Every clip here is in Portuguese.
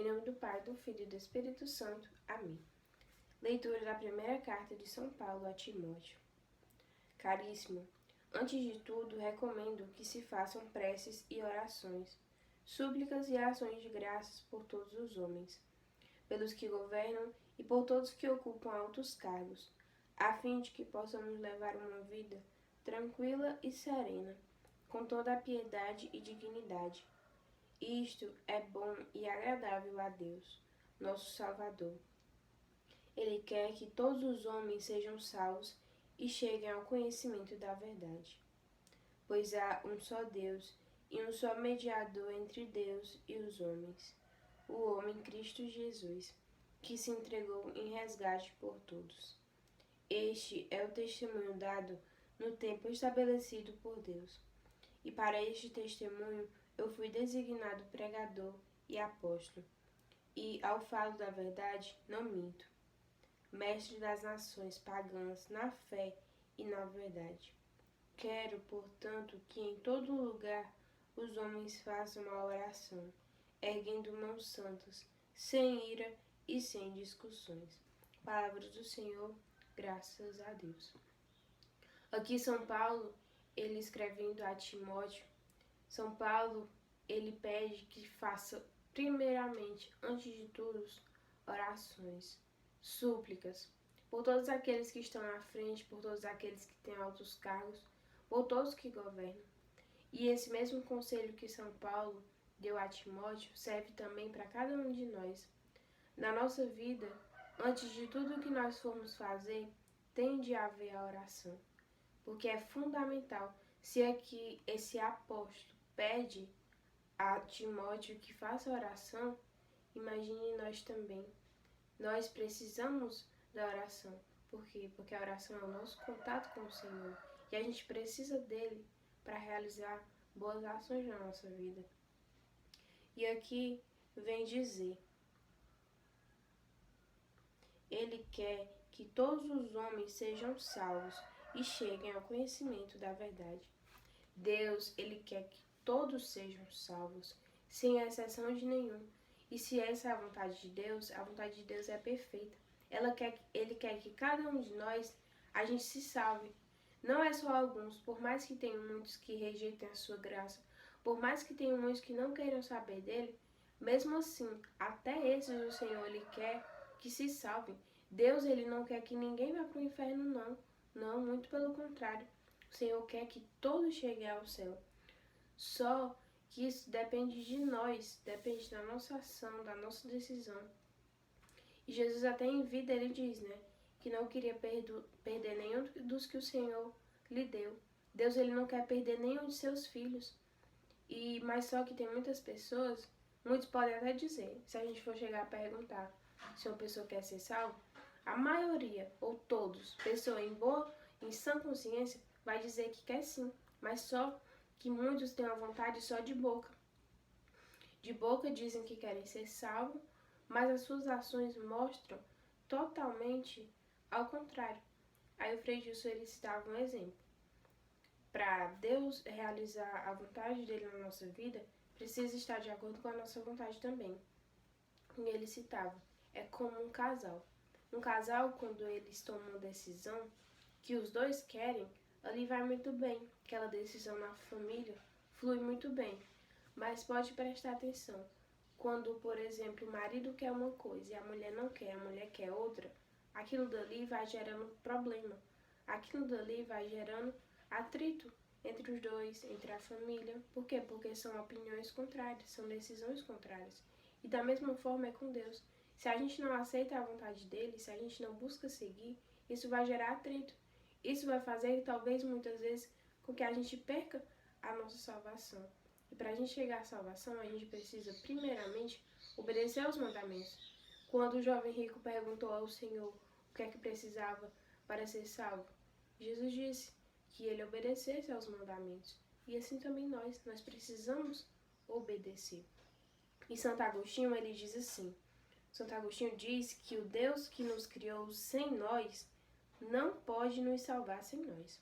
Em nome do Pai, do Filho e do Espírito Santo. Amém. Leitura da primeira carta de São Paulo a Timóteo. Caríssimo, antes de tudo, recomendo que se façam preces e orações, súplicas e ações de graças por todos os homens, pelos que governam e por todos que ocupam altos cargos, a fim de que possamos levar uma vida tranquila e serena, com toda a piedade e dignidade. Isto é bom e agradável a Deus, nosso Salvador. Ele quer que todos os homens sejam salvos e cheguem ao conhecimento da verdade. Pois há um só Deus e um só mediador entre Deus e os homens, o homem Cristo Jesus, que se entregou em resgate por todos. Este é o testemunho dado no tempo estabelecido por Deus. E para este testemunho eu fui designado pregador e apóstolo. E, ao falo da verdade, não minto. Mestre das nações pagãs na fé e na verdade. Quero, portanto, que em todo lugar os homens façam a oração, erguendo mãos santas, sem ira e sem discussões. Palavras do Senhor, graças a Deus. Aqui São Paulo, ele escrevendo a Timóteo, São Paulo, ele pede que faça, primeiramente, antes de tudo, orações, súplicas, por todos aqueles que estão à frente, por todos aqueles que têm altos cargos, por todos que governam. E esse mesmo conselho que São Paulo deu a Timóteo serve também para cada um de nós. Na nossa vida, antes de tudo que nós formos fazer, tem de haver a oração, porque é fundamental. Se aqui esse apóstolo pede a Timóteo que faça oração, imagine nós também. Nós precisamos da oração. Por quê? Porque a oração é o nosso contato com o Senhor. E a gente precisa dele para realizar boas ações na nossa vida. E aqui vem dizer: ele quer que todos os homens sejam salvos e cheguem ao conhecimento da verdade. Deus, ele quer que todos sejam salvos, sem exceção de nenhum. E se essa é a vontade de Deus é perfeita. Ele quer que cada um de nós, a gente se salve. Não é só alguns, por mais que tenham muitos que rejeitem a sua graça, por mais que tenham muitos que não queiram saber dele, mesmo assim, até esses o Senhor, ele quer que se salvem. Deus, ele não quer que ninguém vá para o inferno, não. Não, muito pelo contrário. O Senhor quer que todos cheguem ao céu. Só que isso depende de nós, depende da nossa ação, da nossa decisão. E Jesus até em vida ele diz, né, que não queria perder nenhum dos que o Senhor lhe deu. Deus, ele não quer perder nenhum de seus filhos. Mas só que tem muitas pessoas, muitos podem até dizer, se a gente for chegar a perguntar se uma pessoa quer ser salva, a maioria, ou todos, pessoa em sã consciência, vai dizer que quer sim, mas só que muitos têm a vontade só de boca. De boca dizem que querem ser salvos, mas as suas ações mostram totalmente ao contrário. Aí o Frei Gilson, ele citava um exemplo. Para Deus realizar a vontade dele na nossa vida, precisa estar de acordo com a nossa vontade também. E ele citava, é como um casal. Um casal, quando eles tomam uma decisão que os dois querem, ali vai muito bem. Aquela decisão na família flui muito bem. Mas pode prestar atenção. Quando, por exemplo, o marido quer uma coisa e a mulher não quer, a mulher quer outra, aquilo dali vai gerando problema. Aquilo dali vai gerando atrito entre os dois, entre a família. Por quê? Porque são opiniões contrárias, são decisões contrárias. E da mesma forma é com Deus. Se a gente não aceita a vontade dele, se a gente não busca seguir, isso vai gerar atrito. Isso vai fazer, talvez, muitas vezes, com que a gente perca a nossa salvação. E para a gente chegar à salvação, a gente precisa, primeiramente, obedecer aos mandamentos. Quando o jovem rico perguntou ao Senhor o que é que precisava para ser salvo, Jesus disse que ele obedecesse aos mandamentos. E assim também nós precisamos obedecer. E Santo Agostinho, ele diz assim, Santo Agostinho diz que o Deus que nos criou sem nós não pode nos salvar sem nós.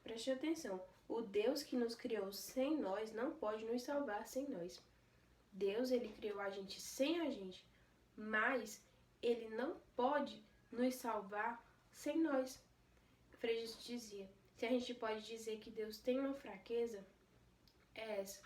Preste atenção, o Deus que nos criou sem nós não pode nos salvar sem nós. Deus, ele criou a gente sem a gente, mas ele não pode nos salvar sem nós. Frei Jesus dizia, se a gente pode dizer que Deus tem uma fraqueza, é essa.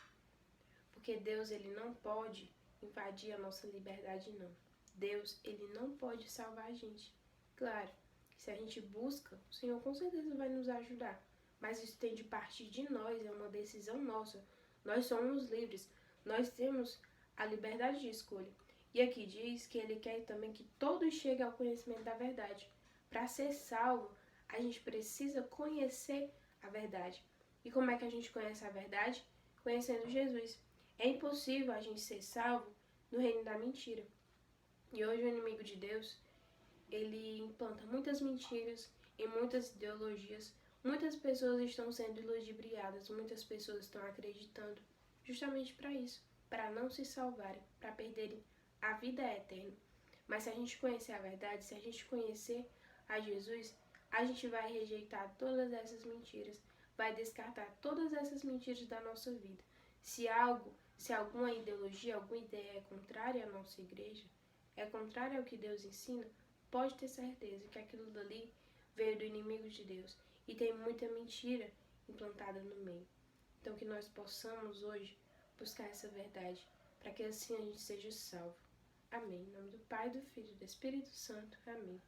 Porque Deus, ele não pode invadir a nossa liberdade, não. Deus, ele não pode salvar a gente. Claro, se a gente busca, o Senhor com certeza vai nos ajudar. Mas isso tem de partir de nós, é uma decisão nossa. Nós somos livres, nós temos a liberdade de escolha. E aqui diz que ele quer também que todos cheguem ao conhecimento da verdade. Para ser salvo, a gente precisa conhecer a verdade. E como é que a gente conhece a verdade? Conhecendo Jesus. É impossível a gente ser salvo no reino da mentira. E hoje o inimigo de Deus, ele implanta muitas mentiras e muitas ideologias. Muitas pessoas estão sendo ludibriadas, muitas pessoas estão acreditando justamente para isso, para não se salvarem, para perderem a vida eterna. Mas se a gente conhecer a verdade, se a gente conhecer a Jesus, a gente vai rejeitar todas essas mentiras, vai descartar todas essas mentiras da nossa vida. Se alguma ideologia, alguma ideia é contrária à nossa igreja, é contrária ao que Deus ensina, pode ter certeza que aquilo dali veio do inimigo de Deus e tem muita mentira implantada no meio. Então que nós possamos hoje buscar essa verdade, para que assim a gente seja salvo. Amém. Em nome do Pai, do Filho e do Espírito Santo. Amém.